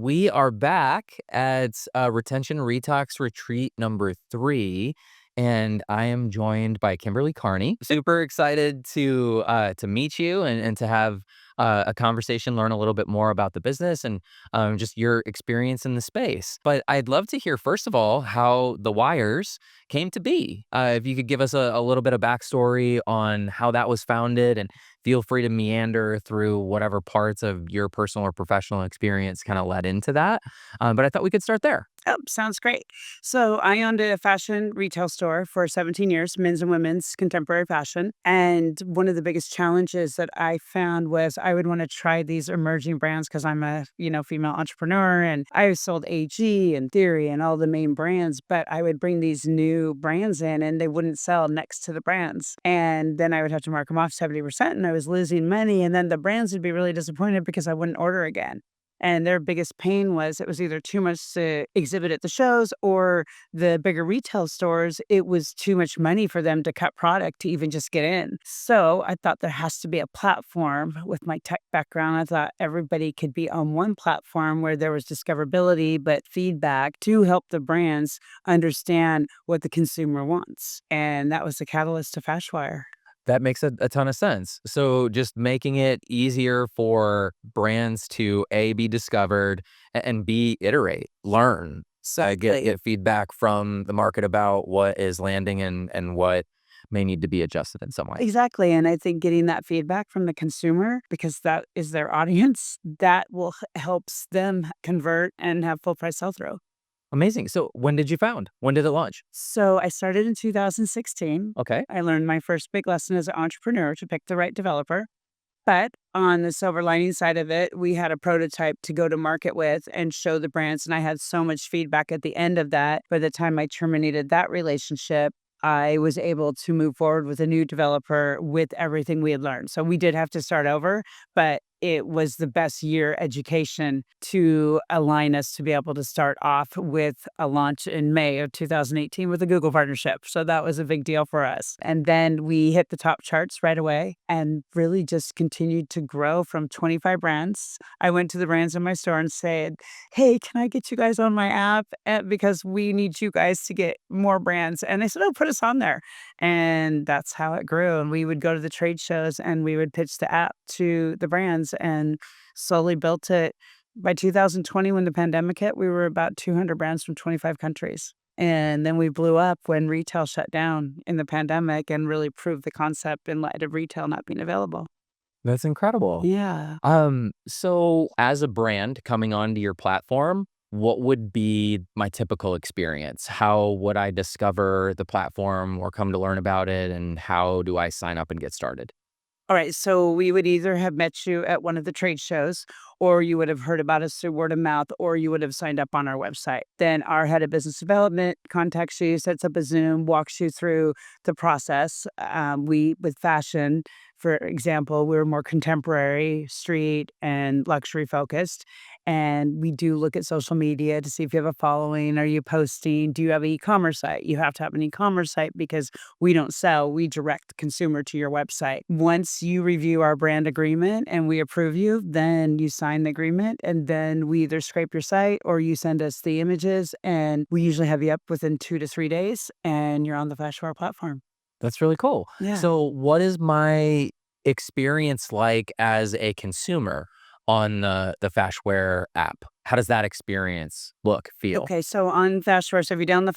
We are back at Retention Retox Retreat number 3, and I am joined by Kimberly Carney. Super excited to meet you and to have a conversation, learn a little bit more about the business and just your experience in the space. But I'd love to hear, first of all, how the Wires came to be. If you could give us a little bit of backstory on how that was founded, and feel free to meander through whatever parts of your personal or professional experience kind of led into that. But I thought we could start there. Oh, sounds great. So I owned a fashion retail store for 17 years, men's and women's contemporary fashion. And one of the biggest challenges that I found was I would want to try these emerging brands because I'm a, female entrepreneur and I sold AG and Theory and all the main brands, but I would bring these new brands in and they wouldn't sell next to the brands. And then I would have to mark them off 70% and I was losing money. And then the brands would be really disappointed because I wouldn't order again. And their biggest pain was it was either too much to exhibit at the shows or the bigger retail stores, it was too much money for them to cut product to even just get in. So I thought there has to be a platform with my tech background. I thought everybody could be on one platform where there was discoverability, but feedback to help the brands understand what the consumer wants. And that was the catalyst to FashWire. That makes a ton of sense. So just making it easier for brands to A, be discovered, and B, iterate, learn, Exactly. get feedback from the market about what is landing and what may need to be adjusted in some way. Exactly, and I think getting that feedback from the consumer, because that is their audience, that will helps them convert and have full price sell-through. Amazing. So when did you found? When did it launch? So I started in 2016. Okay. I learned my first big lesson as an entrepreneur to pick the right developer. But on the silver lining side of it, we had a prototype to go to market with and show the brands. And I had so much feedback at the end of that. By the time I terminated that relationship, I was able to move forward with a new developer with everything we had learned. So we did have to start over, but it was the best year education to align us to be able to start off with a launch in May of 2018 with a Google partnership. So that was a big deal for us. And then we hit the top charts right away and really just continued to grow from 25 brands. I went to the brands in my store and said, "Hey, can I get you guys on my app? Because we need you guys to get more brands." And they said, "Oh, put us on there." And that's how it grew. And we would go to the trade shows and we would pitch the app to the brands and slowly built it. By 2020, when the pandemic hit, we were about 200 brands from 25 countries. And then we blew up when retail shut down in the pandemic and really proved the concept in light of retail not being available. That's incredible. Yeah. So as a brand coming onto your platform, what would be my typical experience? How would I discover the platform or come to learn about it? And how do I sign up and get started? All right, so we would either have met you at one of the trade shows, or you would have heard about us through word of mouth, or you would have signed up on our website. Then our head of business development contacts you, sets up a Zoom, walks you through the process. With fashion, for example, we were more contemporary, street, and luxury focused. And we do look at social media to see if you have a following. Are you posting? Do you have an e-commerce site? You have to have an e-commerce site because we don't sell, we direct the consumer to your website. Once you review our brand agreement and we approve you, then you sign the agreement and then we either scrape your site or you send us the images and we usually have you up within 2 to 3 days and you're on the FashWire platform. That's really cool. Yeah. So what is my experience like as a consumer on the Fashware app? How does that experience look, feel? Okay, so on FashWire, so if you down the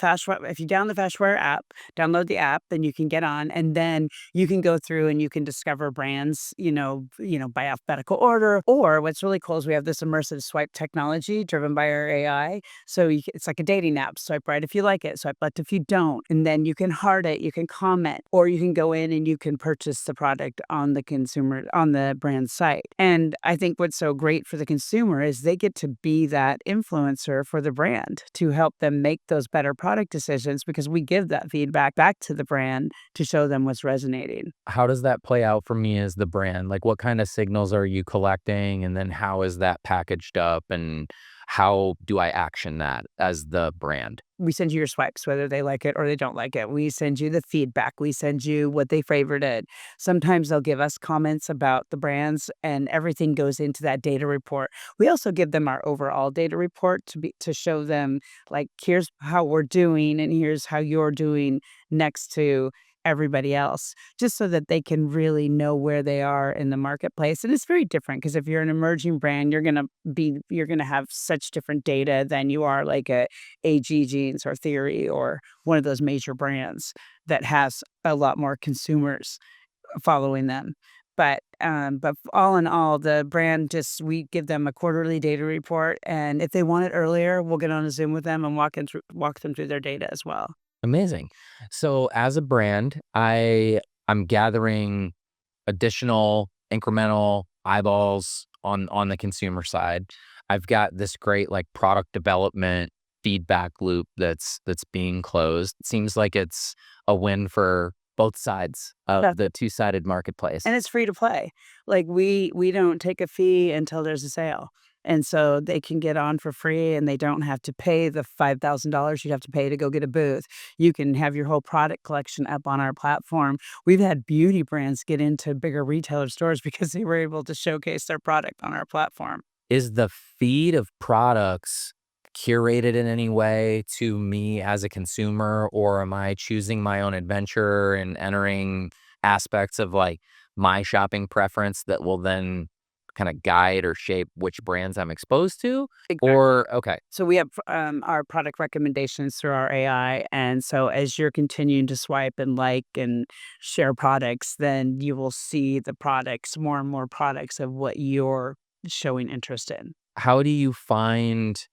FashWire app, download the app, then you can get on, and then you can go through and you can discover brands, by alphabetical order. Or what's really cool is we have this immersive swipe technology driven by our AI. So it's like a dating app. Swipe right if you like it, swipe left if you don't, and then you can heart it, you can comment, or you can go in and you can purchase the product on the brand site. And I think what's so great for the consumer is they get to be that influencer for the brand to help them make those better product decisions because we give that feedback back to the brand to show them what's resonating. How does that play out for me as the brand? Like, what kind of signals are you collecting? And then how is that packaged up? And how do I action that as the brand? We send you your swipes, whether they like it or they don't like it. We send you the feedback. We send you what they favorited. Sometimes they'll give us comments about the brands, and everything goes into that data report. We also give them our overall data report to show them, like, here's how we're doing and here's how you're doing next to everybody else, just so that they can really know where they are in the marketplace. And it's very different because if you're an emerging brand, you're gonna have such different data than you are like a AG Jeans or Theory or one of those major brands that has a lot more consumers following them. But all in all, the brand just we give them a quarterly data report, and if they want it earlier, we'll get on a Zoom with them and walk them through their data as well. Amazing. So as a brand, I'm gathering additional incremental eyeballs on the consumer side. I've got this great like product development feedback loop that's being closed. It seems like it's a win for both sides of the two-sided marketplace. And it's free to play. Like, we don't take a fee until there's a sale, and so they can get on for free, and they don't have to pay the $5,000 you'd have to pay to go get a booth. You can have your whole product collection up on our platform. We've had beauty brands get into bigger retailer stores because they were able to showcase their product on our platform. Is the feed of products curated in any way to me as a consumer, or am I choosing my own adventure and entering aspects of like my shopping preference that will then kind of guide or shape which brands I'm exposed to? Exactly. Or, okay, So we have our product recommendations through our AI, and so as you're continuing to swipe and like and share products, then you will see the products, more and more products of what you're showing interest in. how do you find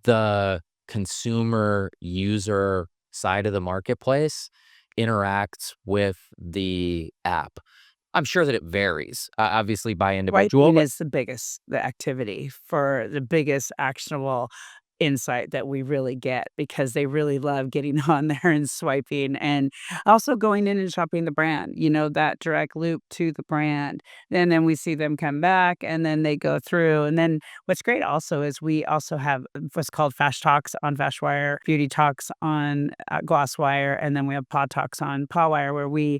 the consumer user side of the marketplace interacts with the app? I'm sure that it varies, obviously by individual, Swiping but is the activity for the biggest actionable insight that we really get because they really love getting on there and swiping and also going in and shopping the brand, that direct loop to the brand. And then we see them come back and then they go through. And then what's great also is we also have what's called Fash Talks on FashWire, Beauty Talks on GlossWire, and then we have Paw Talks on PawWire where we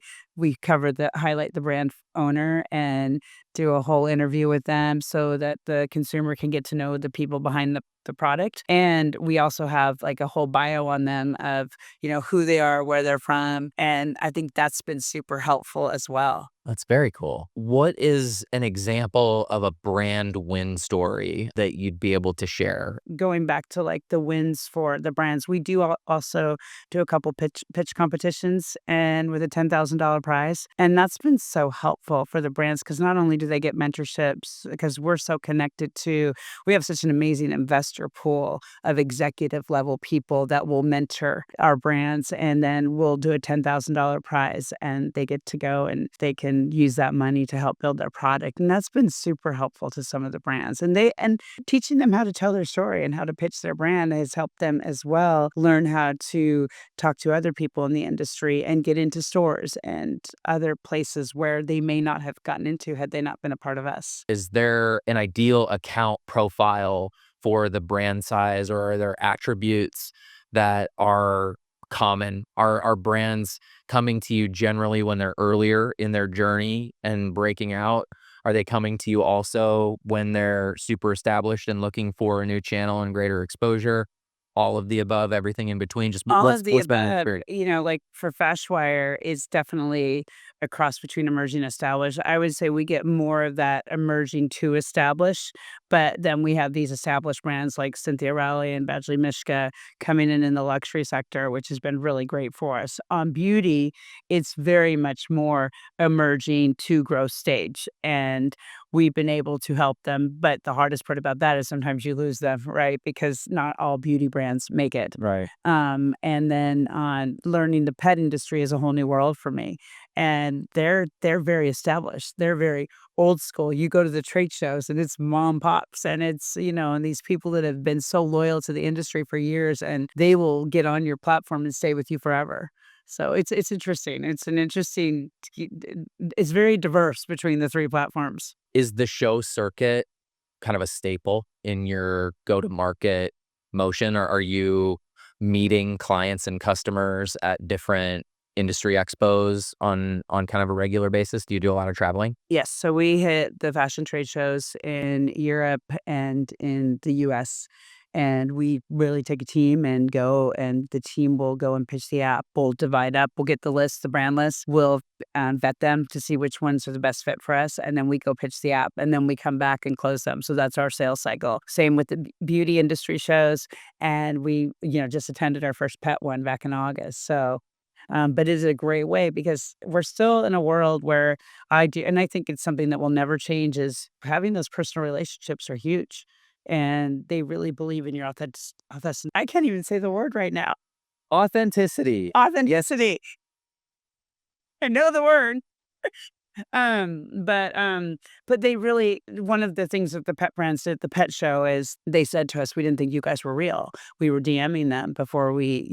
cover the highlight the brand owner and do a whole interview with them so that the consumer can get to know the people behind the product. And we also have like a whole bio on them of, who they are, where they're from. And I think that's been super helpful as well. that's very cool. What is an example of a brand win story that you'd be able to share? Going back to like the wins for the brands, we do also do a couple pitch competitions and with a $10,000 prize. And that's been so helpful for the brands because not only do they get mentorships, because we're so connected to, we have such an amazing investor pool of executive level people that will mentor our brands. And then we'll do a $10,000 prize and they get to go and they can use that money to help build their product. And that's been super helpful to some of the brands. And teaching them how to tell their story and how to pitch their brand has helped them as well learn how to talk to other people in the industry and get into stores and other places where they may not have gotten into had they not been a part of us. Is there an ideal account profile for the brand size, or are there attributes that are common? Are brands coming to you generally when they're earlier in their journey and breaking out? Are they coming to you also when they're super established and looking for a new channel and greater exposure? All of the above, everything in between. Just All let's of the let's spend an above, experience. like for FashWire, is definitely a cross between emerging and established. I would say we get more of that emerging to establish, but then we have these established brands like Cynthia Rowley and Badgley Mishka coming in the luxury sector, which has been really great for us. On beauty, it's very much more emerging to growth stage, and we've been able to help them. But the hardest part about that is sometimes you lose them, right? Because not all beauty brands make it. Right. And then on learning the pet industry is a whole new world for me. And they're very established. They're very old school. You go to the trade shows and it's mom pops and it's, and these people that have been so loyal to the industry for years and they will get on your platform and stay with you forever. So it's interesting. It's very diverse between the three platforms. Is the show circuit kind of a staple in your go-to-market motion, or are you meeting clients and customers at different industry expos on kind of a regular basis? Do you do a lot of traveling? Yes, so we hit the fashion trade shows in Europe and in the US, and we really take a team and go, and the team will go and pitch the app. We'll divide up, we'll get the list, the brand list, we'll vet them to see which ones are the best fit for us, and then we go pitch the app, and then we come back and close them. So that's our sales cycle. Same with the beauty industry shows, and we, just attended our first pet one back in August. So but it is a great way because we're still in a world where I do, and I think it's something that will never change, is having those personal relationships are huge. And they really believe in your I can't even say the word right now. Authenticity. Yes. Authenticity. I know the word. But they really, one of the things that the pet brands did at the pet show is they said to us, we didn't think you guys were real. We were DMing them before we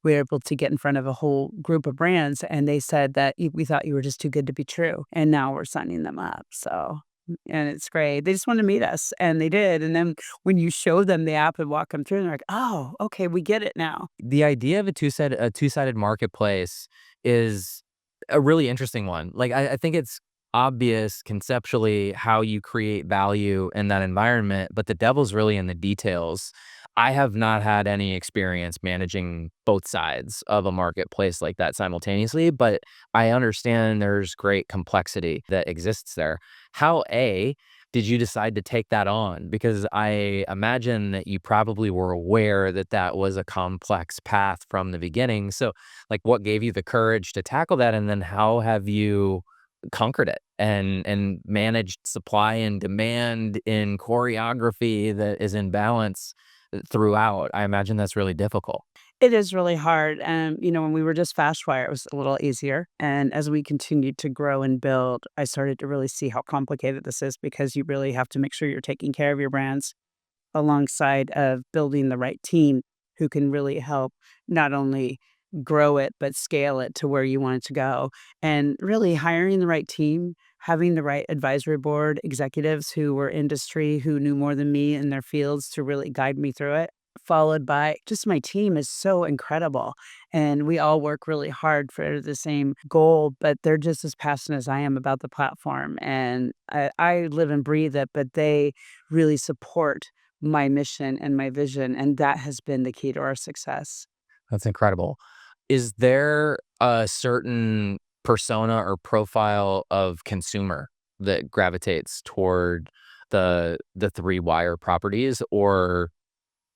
were able to get in front of a whole group of brands, and they said that we thought you were just too good to be true. And now we're signing them up. So, and it's great. They just want to meet us, and they did. And then when you show them the app and walk them through, they're like, "Oh, okay, we get it now." The idea of a two-sided marketplace is a really interesting one. Like, I think it's obvious conceptually how you create value in that environment, but the devil's really in the details. I have not had any experience managing both sides of a marketplace like that simultaneously, but I understand there's great complexity that exists there. How, did you decide to take that on? Because I imagine that you probably were aware that that was a complex path from the beginning. So, like, what gave you the courage to tackle that, and then how have you conquered it and managed supply and demand in choreography that is in balance throughout? I imagine that's really difficult. It is really hard. And, when we were just FashWire, it was a little easier. And as we continued to grow and build, I started to really see how complicated this is, because you really have to make sure you're taking care of your brands alongside of building the right team who can really help not only grow it, but scale it to where you want it to go. And really hiring the right team, having the right advisory board executives who were industry, who knew more than me in their fields to really guide me through it. Followed by just my team is so incredible. And we all work really hard for the same goal, but they're just as passionate as I am about the platform. And I live and breathe it, but they really support my mission and my vision. And that has been the key to our success. That's incredible. Is there a certain persona or profile of consumer that gravitates toward the three wire properties, or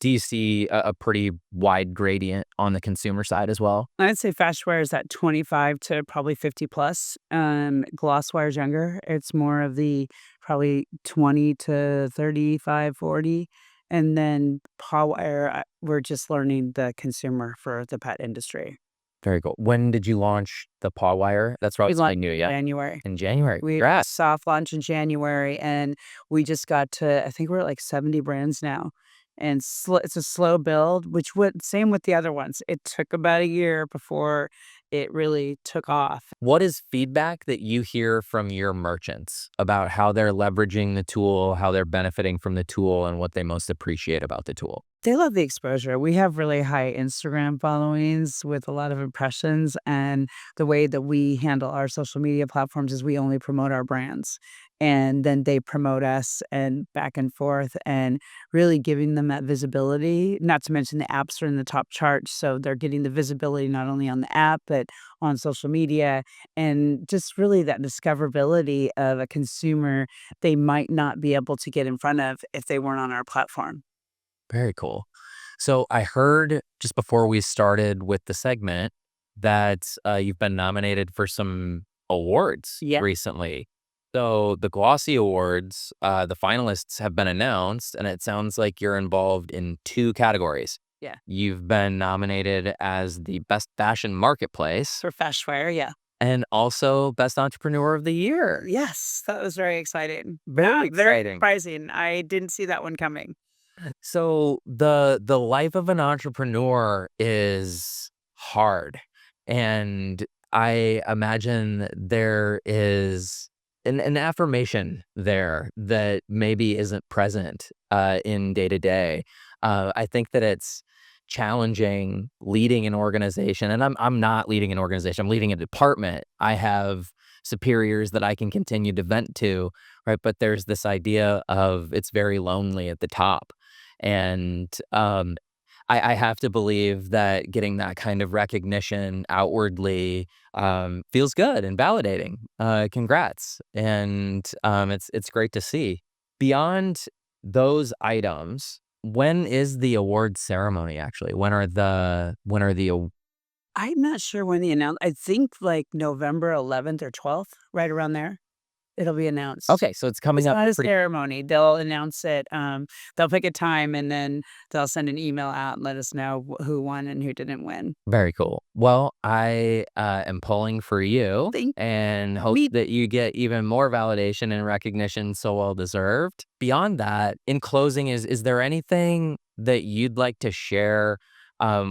do you see a pretty wide gradient on the consumer side as well? I'd say FashWire is at 25 to probably 50 plus. GlossWire is younger. It's more of the probably 20 to 35, 40. And then PawWire, we're just learning the consumer for the pet industry. Very cool. When did you launch the PawWire? That's We launched relatively new, in yeah? January. In January. We Congrats. soft launch in January, and we just got to, I think we're at like 70 brands now. And it's a slow build, which would same with the other ones. It took about a year before it really took off. What is feedback that you hear from your merchants about how they're leveraging the tool, how they're benefiting from the tool, and what they most appreciate about the tool? They love the exposure. We have really high Instagram followings with a lot of impressions, and the way that we handle our social media platforms is we only promote our brands, and then they promote us, and back and forth, and really giving them that visibility. Not to mention the apps are in the top charts, so they're getting the visibility not only on the app but on social media, and just really that discoverability of a consumer they might not be able to get in front of if they weren't on our platform. Very cool. So I heard just before we started with the segment that you've been nominated for some awards Yeah. recently. So the Glossy Awards, the finalists have been announced, and it sounds like you're involved in two categories. Yeah. You've been nominated as the Best Fashion Marketplace For FashWire, yeah. and also Best Entrepreneur of the Year. Yes, that was very exciting. Very Very exciting. surprising. I didn't see that one coming. So the life of an entrepreneur is hard, and I imagine there is an affirmation there that maybe isn't present in day to day. I think that it's challenging leading an organization, and I'm not leading an organization. I'm leading a department. I have superiors that I can continue to vent to, right? But there's this idea of it's very lonely at the top, and I have to believe that getting that kind of recognition outwardly feels good and validating. Congrats, and it's great to see. Beyond those items, when is the award ceremony actually? When are the I'm not sure when the I think like November 11th or 12th, right around there. It'll be announced. okay, so it's coming It's up not a pretty ceremony. They'll announce it, they'll pick a time, and then they'll send an email out and let us know who won and who didn't win. very cool. Well, I am pulling for you Thank and hope me. that you get even more validation and recognition so well deserved. Beyond that, in closing, is there anything that you'd like to share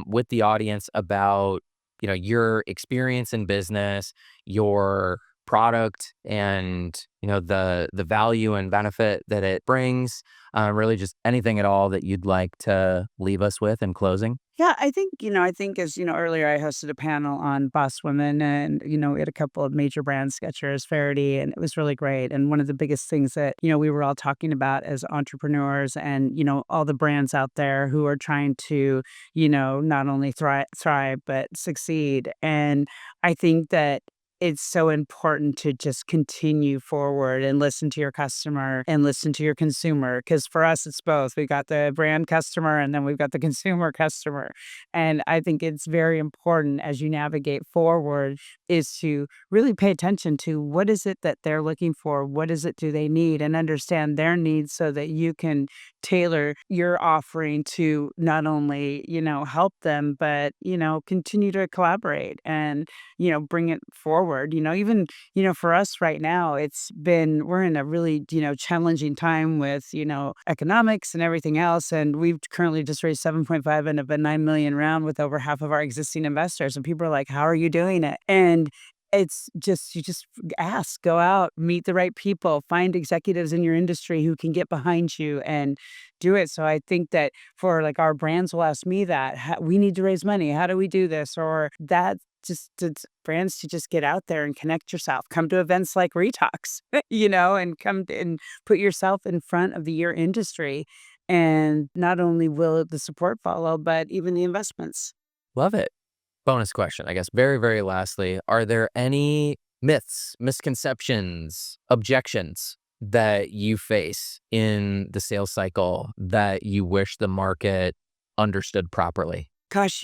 with the audience about your experience in business, your product, and the value and benefit that it brings? Really, just anything at all that you'd like to leave us with in closing. Yeah, I think as earlier I hosted a panel on boss women, and we had a couple of major brand sketchers, Faraday, and it was really great. And one of the biggest things that we were all talking about as entrepreneurs, and all the brands out there who are trying to not only thrive but succeed. And I think that it's so important to just continue forward and listen to your customer and listen to your consumer. Because for us, it's both. We got the brand customer and then we've got the consumer customer. And I think it's very important as you navigate forward is to really pay attention to what is it that they're looking for? What is it do they need? And understand their needs so that you can tailor your offering to not only, help them, but, continue to collaborate and bring it forward. Even, for us right now, we're in a really, challenging time with, economics and everything else. And we've currently just raised 7.5 and of a 9 million round with over half of our existing investors. And people are like, how are you doing it? And it's just, you just ask, go out, meet the right people, find executives in your industry who can get behind you and do it. So I think that for like our brands will ask me that we need to raise money. How do we do this? Or that just to brands to just get out there and connect yourself. Come to events like Retox, and come and put yourself in front of your industry. And not only will the support follow, but even the investments. Love it. Bonus question, I guess. Very, very lastly, are there any myths, misconceptions, objections that you face in the sales cycle that you wish the market understood properly? Gosh,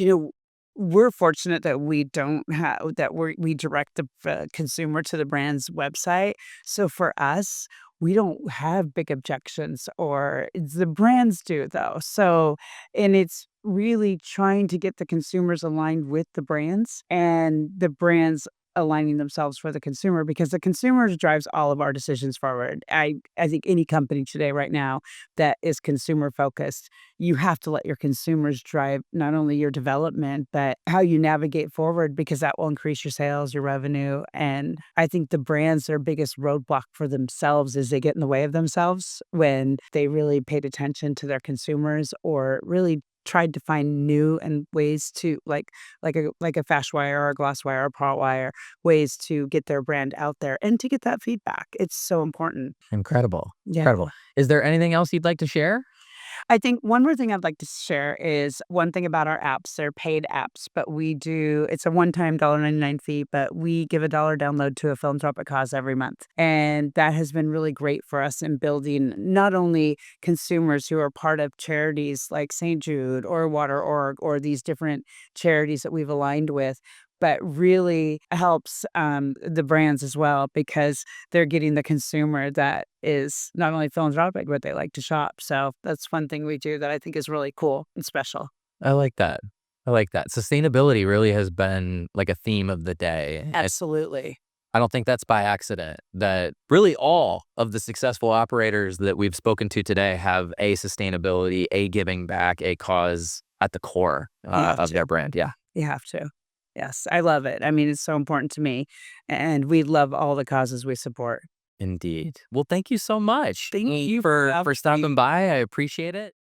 we're fortunate that we don't have that we direct the consumer to the brand's website. So for us, we don't have big objections, or the brands do though. So, and it's really trying to get the consumers aligned with the brands and the brands aligning themselves for the consumer because the consumer drives all of our decisions forward. I think any company today right now that is consumer focused, you have to let your consumers drive not only your development, but how you navigate forward because that will increase your sales, your revenue. And I think the brands, their biggest roadblock for themselves is they get in the way of themselves when they really paid attention to their consumers or really tried to find new and ways to like a FashWire or a GlossWire or PawWire ways to get their brand out there and to get that feedback. It's so important. Incredible. Yeah. Incredible. Is there anything else you'd like to share? I think one more thing I'd like to share is one thing about our apps. They're paid apps, but it's a one-time $1.99 fee, but we give a dollar download to a philanthropic cause every month. And that has been really great for us in building not only consumers who are part of charities like St. Jude or Water Org or these different charities that we've aligned with, but really helps the brands as well because they're getting the consumer that is not only philanthropic, but they like to shop. So that's one thing we do that I think is really cool and special. I like that. I like that. Sustainability really has been like a theme of the day. Absolutely. I don't think that's by accident that really all of the successful operators that we've spoken to today have a sustainability, a giving back, a cause at the core You have of to. their brand. Yeah. You have to. Yes, I love it. I mean, it's so important to me, and we love all the causes we support. Indeed. Well, thank you so much Thank you for having me. stopping by. I appreciate it.